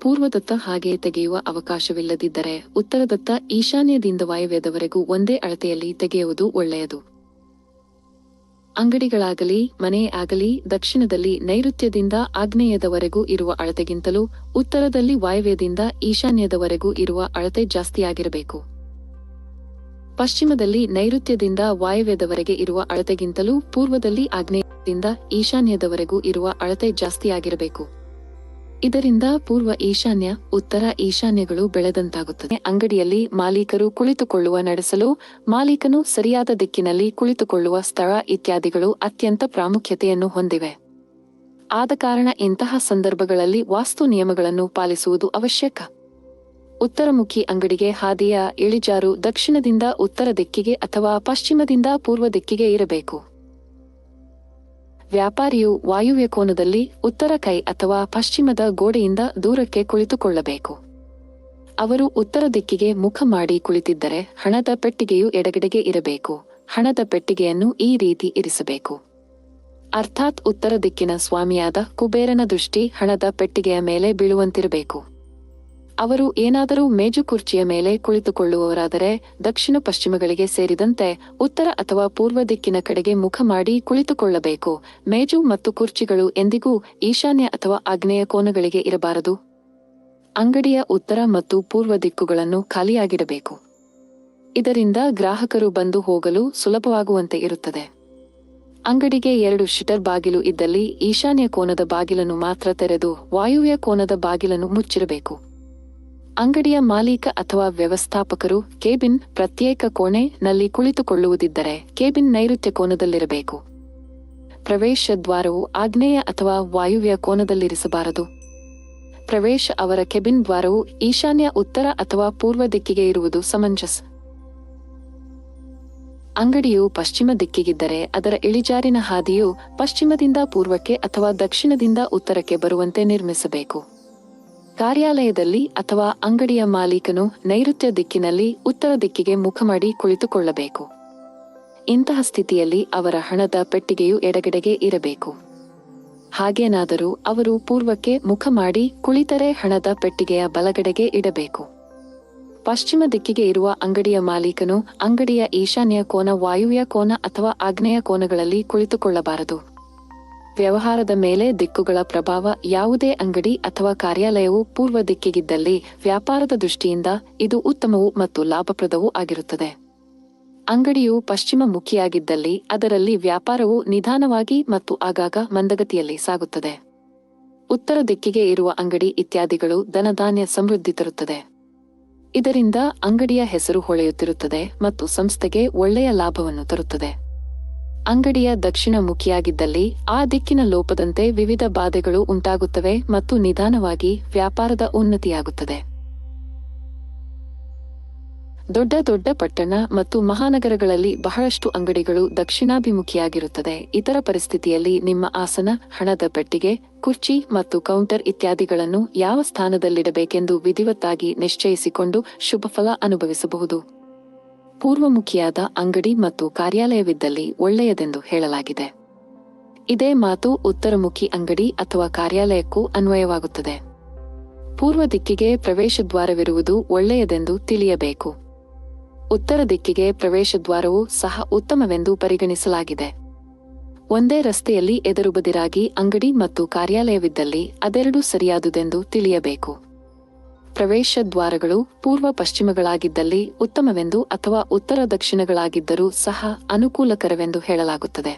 ಪೂರ್ವದತ್ತ ಹಾಗೆ ತೆಗೆಯುವ ಅವಕಾಶವಿಲ್ಲದಿದ್ದರೆ ಉತ್ತರದತ್ತ ಈಶಾನ್ಯದಿಂದ ವಾಯವ್ಯದವರೆಗೂ ಒಂದೇ ಅಳತೆಯಲ್ಲಿ ತೆಗೆಯುವುದು ಒಳ್ಳೆಯದು. ಅಂಗಡಿಗಳಾಗಲಿ ಮನೆ ಆಗಲಿ ದಕ್ಷಿಣದಲ್ಲಿ ನೈಋತ್ಯದಿಂದ ಆಗ್ನೇಯದವರೆಗೂ ಇರುವ ಅಳತೆಗಿಂತಲೂ ಉತ್ತರದಲ್ಲಿ ವಾಯವ್ಯದಿಂದ ಈಶಾನ್ಯದವರೆಗೂ ಇರುವ ಅಳತೆ ಜಾಸ್ತಿಯಾಗಿರಬೇಕು. ಪಶ್ಚಿಮದಲ್ಲಿ ನೈಋತ್ಯದಿಂದ ವಾಯವ್ಯದವರೆಗೆ ಇರುವ ಅಳತೆಗಿಂತಲೂ ಪೂರ್ವದಲ್ಲಿ ಆಗ್ನೇಯದಿಂದ ಈಶಾನ್ಯದವರೆಗೂ ಇರುವ ಅಳತೆ ಜಾಸ್ತಿಯಾಗಿರಬೇಕು. ಇದರಿಂದ ಪೂರ್ವ ಈಶಾನ್ಯ ಉತ್ತರ ಈಶಾನ್ಯಗಳು ಬೆಳೆದಂತಾಗುತ್ತದೆ. ಅಂಗಡಿಯಲ್ಲಿ ಮಾಲೀಕರು ಕುಳಿತುಕೊಳ್ಳುವ ನಡೆಸಲು ಮಾಲೀಕನು ಸರಿಯಾದ ದಿಕ್ಕಿನಲ್ಲಿ ಕುಳಿತುಕೊಳ್ಳುವ ಸ್ಥಳ ಇತ್ಯಾದಿಗಳು ಅತ್ಯಂತ ಪ್ರಾಮುಖ್ಯತೆಯನ್ನು ಹೊಂದಿವೆ. ಆದ ಕಾರಣ ಇಂತಹ ಸಂದರ್ಭಗಳಲ್ಲಿ ವಾಸ್ತು ನಿಯಮಗಳನ್ನು ಪಾಲಿಸುವುದು ಅವಶ್ಯಕ. ಉತ್ತರಮುಖಿ ಅಂಗಡಿಗೆ ಹಾದಿಯ ಇಳಿಜಾರು ದಕ್ಷಿಣದಿಂದ ಉತ್ತರ ದಿಕ್ಕಿಗೆ ಅಥವಾ ಪಶ್ಚಿಮದಿಂದ ಪೂರ್ವ ದಿಕ್ಕಿಗೆ ಇರಬೇಕು. ವ್ಯಾಪಾರಿಯು ವಾಯುವ್ಯ ಕೋನದಲ್ಲಿ ಉತ್ತರ ಕೈ ಅಥವಾ ಪಶ್ಚಿಮದ ಗೋಡೆಯಿಂದ ದೂರಕ್ಕೆ ಕುಳಿತುಕೊಳ್ಳಬೇಕು. ಅವರು ಉತ್ತರ ದಿಕ್ಕಿಗೆ ಮುಖ ಮಾಡಿ ಕುಳಿತಿದ್ದರೆ ಹಣದ ಪೆಟ್ಟಿಗೆಯು ಎಡಗಡೆಗೆ ಇರಬೇಕು. ಹಣದ ಪೆಟ್ಟಿಗೆಯನ್ನು ಈ ರೀತಿ ಇರಿಸಬೇಕು. ಅರ್ಥಾತ್ ಉತ್ತರ ದಿಕ್ಕಿನ ಸ್ವಾಮಿಯಾದ ಕುಬೇರನ ದೃಷ್ಟಿ ಹಣದ ಪೆಟ್ಟಿಗೆಯ ಮೇಲೆ ಬೀಳುವಂತಿರಬೇಕು. ಅವರು ಏನಾದರೂ ಮೇಜು ಕುರ್ಚಿಯ ಮೇಲೆ ಕುಳಿತುಕೊಳ್ಳುವವರಾದರೆ ದಕ್ಷಿಣ ಪಶ್ಚಿಮಗಳಿಗೆ ಸೇರಿದಂತೆ ಉತ್ತರ ಅಥವಾ ಪೂರ್ವ ದಿಕ್ಕಿನ ಕಡೆಗೆ ಮುಖ ಮಾಡಿ ಕುಳಿತುಕೊಳ್ಳಬೇಕು. ಮೇಜು ಮತ್ತು ಕುರ್ಚಿಗಳು ಎಂದಿಗೂ ಈಶಾನ್ಯ ಅಥವಾ ಆಗ್ನೇಯ ಕೋನಗಳಿಗೆ ಇರಬಾರದು. ಅಂಗಡಿಯ ಉತ್ತರ ಮತ್ತು ಪೂರ್ವ ದಿಕ್ಕುಗಳನ್ನು ಖಾಲಿಯಾಗಿಡಬೇಕು. ಇದರಿಂದ ಗ್ರಾಹಕರು ಬಂದು ಹೋಗಲು ಸುಲಭವಾಗುವಂತೆ ಇರುತ್ತದೆ. ಅಂಗಡಿಗೆ 2 ಶಟರ್ ಬಾಗಿಲು ಇದ್ದಲ್ಲಿ ಈಶಾನ್ಯ ಕೋನದ ಬಾಗಿಲನ್ನು ಮಾತ್ರ ತೆರೆದು ವಾಯುವ್ಯ ಕೋನದ ಬಾಗಿಲನ್ನು ಮುಚ್ಚಿರಬೇಕು. ಅಂಗಡಿಯ ಮಾಲೀಕ ಅಥವಾ ವ್ಯವಸ್ಥಾಪಕರು ಕೇಬಿನ್ ಪ್ರತ್ಯೇಕ ಕೋಣೆ ನಲ್ಲಿ ಕುಳಿತುಕೊಳ್ಳುವುದಿದ್ದರೆ ಕೇಬಿನ್ ನೈಋತ್ಯ ಕೋನದಲ್ಲಿರಬೇಕು. ಪ್ರವೇಶ ದ್ವಾರವು ಆಗ್ನೇಯ ಅಥವಾ ವಾಯುವ್ಯ ಕೋನದಲ್ಲಿರಿಸಬಾರದು. ಪ್ರವೇಶ ಅವರ ಕೆಬಿನ್ ದ್ವಾರವು ಈಶಾನ್ಯ, ಉತ್ತರ ಅಥವಾ ಪೂರ್ವ ದಿಕ್ಕಿಗೆ ಇರುವುದು ಸಮಂಜಸ. ಅಂಗಡಿಯು ಪಶ್ಚಿಮ ದಿಕ್ಕಿಗಿದ್ದರೆ ಅದರ ಇಳಿಜಾರಿನ ಹಾದಿಯು ಪಶ್ಚಿಮದಿಂದ ಪೂರ್ವಕ್ಕೆ ಅಥವಾ ದಕ್ಷಿಣದಿಂದ ಉತ್ತರಕ್ಕೆ ಬರುವಂತೆ ನಿರ್ಮಿಸಬೇಕು. ಕಾರ್ಯಾಲಯದಲ್ಲಿ ಅಥವಾ ಅಂಗಡಿಯ ಮಾಲೀಕನು ನೈಋತ್ಯ ದಿಕ್ಕಿನಲ್ಲಿ ಉತ್ತರ ದಿಕ್ಕಿಗೆ ಮುಖ ಮಾಡಿ ಕುಳಿತುಕೊಳ್ಳಬೇಕು. ಇಂತಹ ಸ್ಥಿತಿಯಲ್ಲಿ ಅವರ ಹಣದ ಪೆಟ್ಟಿಗೆಯು ಎಡಗಡೆಗೆ ಇರಬೇಕು. ಹಾಗೇನಾದರೂ ಅವರು ಪೂರ್ವಕ್ಕೆ ಮುಖ ಮಾಡಿ ಕುಳಿತರೆ ಹಣದ ಪೆಟ್ಟಿಗೆಯ ಬಲಗಡೆಗೆ ಇಡಬೇಕು. ಪಶ್ಚಿಮ ದಿಕ್ಕಿಗೆ ಇರುವ ಅಂಗಡಿಯ ಮಾಲೀಕನು ಅಂಗಡಿಯ ಈಶಾನ್ಯ ಕೋನ, ವಾಯುವ್ಯ ಕೋನ ಅಥವಾ ಆಗ್ನೇಯ ಕೋನಗಳಲ್ಲಿ ಕುಳಿತುಕೊಳ್ಳಬಾರದು. ವ್ಯವಹಾರದ ಮೇಲೆ ದಿಕ್ಕುಗಳ ಪ್ರಭಾವ. ಯಾವುದೇ ಅಂಗಡಿ ಅಥವಾ ಕಾರ್ಯಾಲಯವು ಪೂರ್ವ ದಿಕ್ಕಿಗಿದ್ದಲ್ಲಿ ವ್ಯಾಪಾರದ ದೃಷ್ಟಿಯಿಂದ ಇದು ಉತ್ತಮವೂ ಮತ್ತು ಲಾಭಪ್ರದವೂ ಆಗಿರುತ್ತದೆ. ಅಂಗಡಿಯು ಪಶ್ಚಿಮ ಮುಖಿಯಾಗಿದ್ದಲ್ಲಿ ಅದರಲ್ಲಿ ವ್ಯಾಪಾರವು ನಿಧಾನವಾಗಿ ಮತ್ತು ಆಗಾಗ ಮಂದಗತಿಯಲ್ಲಿ ಸಾಗುತ್ತದೆ. ಉತ್ತರ ದಿಕ್ಕಿಗೆ ಇರುವ ಅಂಗಡಿ ಇತ್ಯಾದಿಗಳು ಧನಧಾನ್ಯ ಸಮೃದ್ಧಿ ತರುತ್ತದೆ. ಇದರಿಂದ ಅಂಗಡಿಯ ಹೆಸರು ಹೊಳೆಯುತ್ತಿರುತ್ತದೆ ಮತ್ತು ಸಂಸ್ಥೆಗೆ ಒಳ್ಳೆಯ ಲಾಭವನ್ನು ತರುತ್ತದೆ. ಅಂಗಡಿಯ ದಕ್ಷಿಣ ಮುಖಿಯಾಗಿದ್ದಲ್ಲಿ ಆ ದಿಕ್ಕಿನ ಲೋಪದಂತೆ ವಿವಿಧ ಬಾಧೆಗಳು ಉಂಟಾಗುತ್ತವೆ ಮತ್ತು ನಿಧಾನವಾಗಿ ವ್ಯಾಪಾರದ ಉನ್ನತಿಯಾಗುತ್ತದೆ. ದೊಡ್ಡ ದೊಡ್ಡ ಪಟ್ಟಣ ಮತ್ತು ಮಹಾನಗರಗಳಲ್ಲಿ ಬಹಳಷ್ಟು ಅಂಗಡಿಗಳು ದಕ್ಷಿಣಾಭಿಮುಖಿಯಾಗಿರುತ್ತದೆ. ಇತರ ಪರಿಸ್ಥಿತಿಯಲ್ಲಿ ನಿಮ್ಮ ಆಸನ, ಹಣದ ಪೆಟ್ಟಿಗೆ, ಕುರ್ಚಿ ಮತ್ತು ಕೌಂಟರ್ ಇತ್ಯಾದಿಗಳನ್ನು ಯಾವ ಸ್ಥಾನದಲ್ಲಿಡಬೇಕೆಂದು ವಿಧಿವತ್ತಾಗಿ ನಿಶ್ಚಯಿಸಿಕೊಂಡು ಶುಭಫಲ ಅನುಭವಿಸಬಹುದು. ಪೂರ್ವಮುಖಿಯಾದ ಅಂಗಡಿ ಮತ್ತು ಕಾರ್ಯಾಲಯವಿದ್ದಲ್ಲಿ ಒಳ್ಳೆಯದೆಂದು ಹೇಳಲಾಗಿದೆ. ಇದೇ ಮಾತು ಉತ್ತರಮುಖಿ ಅಂಗಡಿ ಅಥವಾ ಕಾರ್ಯಾಲಯಕ್ಕೂ ಅನ್ವಯವಾಗುತ್ತದೆ. ಪೂರ್ವ ದಿಕ್ಕಿಗೆ ಪ್ರವೇಶದ್ವಾರವಿರುವುದು ಒಳ್ಳೆಯದೆಂದು ತಿಳಿಯಬೇಕು. ಉತ್ತರ ದಿಕ್ಕಿಗೆ ಪ್ರವೇಶದ್ವಾರವು ಸಹ ಉತ್ತಮವೆಂದು ಪರಿಗಣಿಸಲಾಗಿದೆ. ಒಂದೇ ರಸ್ತೆಯಲ್ಲಿ ಎದುರುಬದಿರಾಗಿ ಅಂಗಡಿ ಮತ್ತು ಕಾರ್ಯಾಲಯವಿದ್ದಲ್ಲಿ ಅದೆರಡೂ ಸರಿಯಾದುದೆಂದು ತಿಳಿಯಬೇಕು. ಪ್ರವೇಶ ದ್ವಾರಗಳು ಪೂರ್ವ ಪಶ್ಚಿಮಗಳಾಗಿದ್ದಲ್ಲಿ ಉತ್ತಮವೆಂದು ಅಥವಾ ಉತ್ತರ ದಕ್ಷಿಣಗಳಾಗಿದ್ದರೂ ಸಹ ಅನುಕೂಲಕರವೆಂದು ಹೇಳಲಾಗುತ್ತದೆ.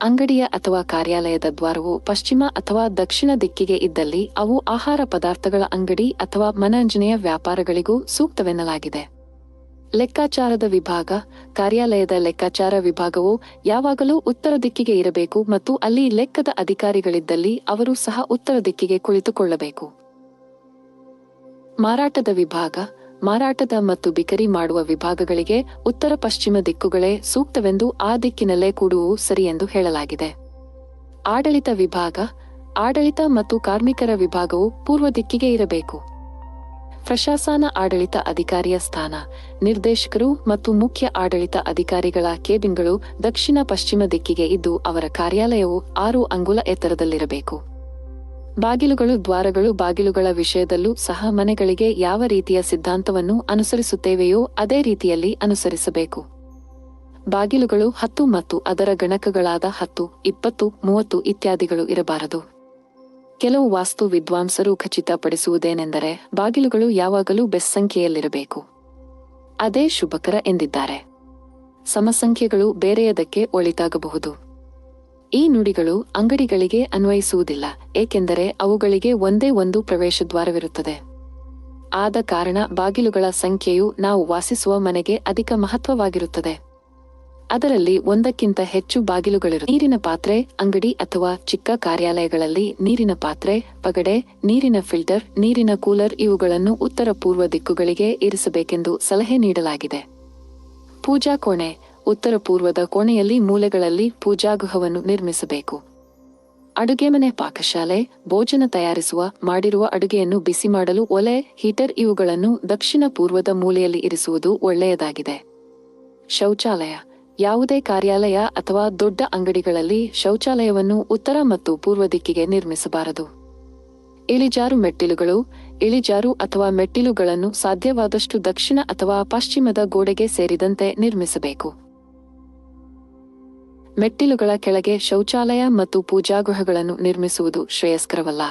ಅಂಗಡಿಯ ಅಥವಾ ಕಾರ್ಯಾಲಯದ ದ್ವಾರವು ಪಶ್ಚಿಮ ಅಥವಾ ದಕ್ಷಿಣ ದಿಕ್ಕಿಗೆ ಇದ್ದಲ್ಲಿ ಅವು ಆಹಾರ ಪದಾರ್ಥಗಳ ಅಂಗಡಿ ಅಥವಾ ಮನರಂಜನೆಯ ವ್ಯಾಪಾರಗಳಿಗೂ ಸೂಕ್ತವೆನ್ನಲಾಗಿದೆ. ಲೆಕ್ಕಾಚಾರದ ವಿಭಾಗ. ಕಾರ್ಯಾಲಯದ ಲೆಕ್ಕಾಚಾರ ವಿಭಾಗವು ಯಾವಾಗಲೂ ಉತ್ತರ ದಿಕ್ಕಿಗೆ ಇರಬೇಕು ಮತ್ತು ಅಲ್ಲಿ ಲೆಕ್ಕದ ಅಧಿಕಾರಿಗಳಿದ್ದಲ್ಲಿ ಅವರು ಸಹ ಉತ್ತರ ದಿಕ್ಕಿಗೆ ಕುಳಿತುಕೊಳ್ಳಬೇಕು. ಮಾರಾಟದ ವಿಭಾಗ. ಮಾರಾಟದ ಮತ್ತು ಬಿಕರಿ ಮಾಡುವ ವಿಭಾಗಗಳಿಗೆ ಉತ್ತರ ಪಶ್ಚಿಮ ದಿಕ್ಕುಗಳೇ ಸೂಕ್ತವೆಂದು ಆ ದಿಕ್ಕಿನಲ್ಲೇ ಕೂಡುವು ಸರಿಯೆಂದು ಹೇಳಲಾಗಿದೆ. ಆಡಳಿತ ವಿಭಾಗ. ಆಡಳಿತ ಮತ್ತು ಕಾರ್ಮಿಕರ ವಿಭಾಗವು ಪೂರ್ವ ದಿಕ್ಕಿಗೆ ಇರಬೇಕು. ಪ್ರಶಾಸನ ಆಡಳಿತ ಅಧಿಕಾರಿಯ ಸ್ಥಾನ. ನಿರ್ದೇಶಕರು ಮತ್ತು ಮುಖ್ಯ ಆಡಳಿತ ಅಧಿಕಾರಿಗಳ ಕೇಬಿನ್ಗಳು ದಕ್ಷಿಣ ಪಶ್ಚಿಮ ದಿಕ್ಕಿಗೆ ಇದ್ದು ಅವರ ಕಾರ್ಯಾಲಯವು 6 ಅಂಗುಲ ಎತ್ತರದಲ್ಲಿರಬೇಕು. ಬಾಗಿಲುಗಳು. ದ್ವಾರಗಳು. ಬಾಗಿಲುಗಳ ವಿಷಯದಲ್ಲೂ ಸಹ ಮನೆಗಳಿಗೆ ಯಾವ ರೀತಿಯ ಸಿದ್ಧಾಂತವನ್ನು ಅನುಸರಿಸುತ್ತೇವೆಯೋ ಅದೇ ರೀತಿಯಲ್ಲಿ ಅನುಸರಿಸಬೇಕು. ಬಾಗಿಲುಗಳು 10 ಮತ್ತು ಅದರ ಗಣಕಗಳಾದ 10, 20, 30 ಇತ್ಯಾದಿಗಳು ಇರಬಾರದು. ಕೆಲವು ವಾಸ್ತು ವಿದ್ವಾಂಸರು ಖಚಿತಪಡಿಸುವುದೇನೆಂದರೆ ಬಾಗಿಲುಗಳು ಯಾವಾಗಲೂ ಬೆಸ್ ಸಂಖ್ಯೆಯಲ್ಲಿರಬೇಕು. ಅದೇ ಶುಭಕರ ಎಂದಿದ್ದಾರೆ. ಸಮಸಂಖ್ಯೆಗಳು ಬೇರೆಯದಕ್ಕೆ ಒಳಿತಾಗಬಹುದು. ಈ ನುಡಿಗಳು ಅಂಗಡಿಗಳಿಗೆ ಅನ್ವಯಿಸುವುದಿಲ್ಲ, ಏಕೆಂದರೆ ಅವುಗಳಿಗೆ ಒಂದೇ ಒಂದು ಪ್ರವೇಶದ್ವಾರವಿರುತ್ತದೆ. ಆದ ಕಾರಣ ಬಾಗಿಲುಗಳ ಸಂಖ್ಯೆಯು ನಾವು ವಾಸಿಸುವ ಮನೆಗೆ ಅಧಿಕ ಮಹತ್ವವಾಗಿರುತ್ತದೆ. ಅದರಲ್ಲಿ ಒಂದಕ್ಕಿಂತ ಹೆಚ್ಚು ಬಾಗಿಲುಗಳಿರುತ್ತವೆ. ನೀರಿನ ಪಾತ್ರೆ. ಅಂಗಡಿ ಅಥವಾ ಚಿಕ್ಕ ಕಾರ್ಯಾಲಯಗಳಲ್ಲಿ ನೀರಿನ ಪಾತ್ರೆ, ಪಗಡೆ, ನೀರಿನ ಫಿಲ್ಟರ್, ನೀರಿನ ಕೂಲರ್ ಇವುಗಳನ್ನು ಉತ್ತರ ಪೂರ್ವ ದಿಕ್ಕುಗಳಿಗೆ ಇರಿಸಬೇಕೆಂದು ಸಲಹೆ ನೀಡಲಾಗಿದೆ. ಪೂಜಾ ಕೋಣೆ. ಉತ್ತರ ಪೂರ್ವದ ಕೋಣೆಯಲ್ಲಿ ಮೂಲೆಗಳಲ್ಲಿ ಪೂಜಾಗೃಹವನ್ನು ನಿರ್ಮಿಸಬೇಕು. ಅಡುಗೆಮನೆ, ಪಾಕಶಾಲೆ, ಭೋಜನ ತಯಾರಿಸುವ, ಮಾಡಿರುವ ಅಡುಗೆಯನ್ನು ಬಿಸಿ ಮಾಡಲು ಒಲೆ, ಹೀಟರ್ ಇವುಗಳನ್ನು ದಕ್ಷಿಣ ಪೂರ್ವದ ಮೂಲೆಯಲ್ಲಿ ಇರಿಸುವುದು ಒಳ್ಳೆಯದಾಗಿದೆ. ಶೌಚಾಲಯ. ಯಾವುದೇ ಕಾರ್ಯಾಲಯ ಅಥವಾ ದೊಡ್ಡ ಅಂಗಡಿಗಳಲ್ಲಿ ಶೌಚಾಲಯವನ್ನು ಉತ್ತರ ಮತ್ತು ಪೂರ್ವ ದಿಕ್ಕಿಗೆ ನಿರ್ಮಿಸಬಾರದು. ಇಳಿಜಾರು ಮೆಟ್ಟಿಲುಗಳು. ಇಳಿಜಾರು ಅಥವಾ ಮೆಟ್ಟಿಲುಗಳನ್ನು ಸಾಧ್ಯವಾದಷ್ಟು ದಕ್ಷಿಣ ಅಥವಾ ಪಶ್ಚಿಮದ ಗೋಡೆಗೆ ಸೇರಿದಂತೆ ನಿರ್ಮಿಸಬೇಕು. ಮೆಟ್ಟಿಲುಗಳ ಕೆಳಗೆ ಶೌಚಾಲಯ ಮತ್ತು ಪೂಜಾಗೃಹಗಳನ್ನು ನಿರ್ಮಿಸುವುದು ಶ್ರೇಯಸ್ಕರವಲ್ಲ.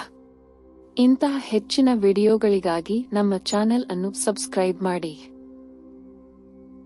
ಇಂತಹ ಹೆಚ್ಚಿನ ವಿಡಿಯೋಗಳಿಗಾಗಿ ನಮ್ಮ ಚಾನೆಲ್ ಅನ್ನು ಸಬ್ಸ್ಕ್ರೈಬ್ ಮಾಡಿ.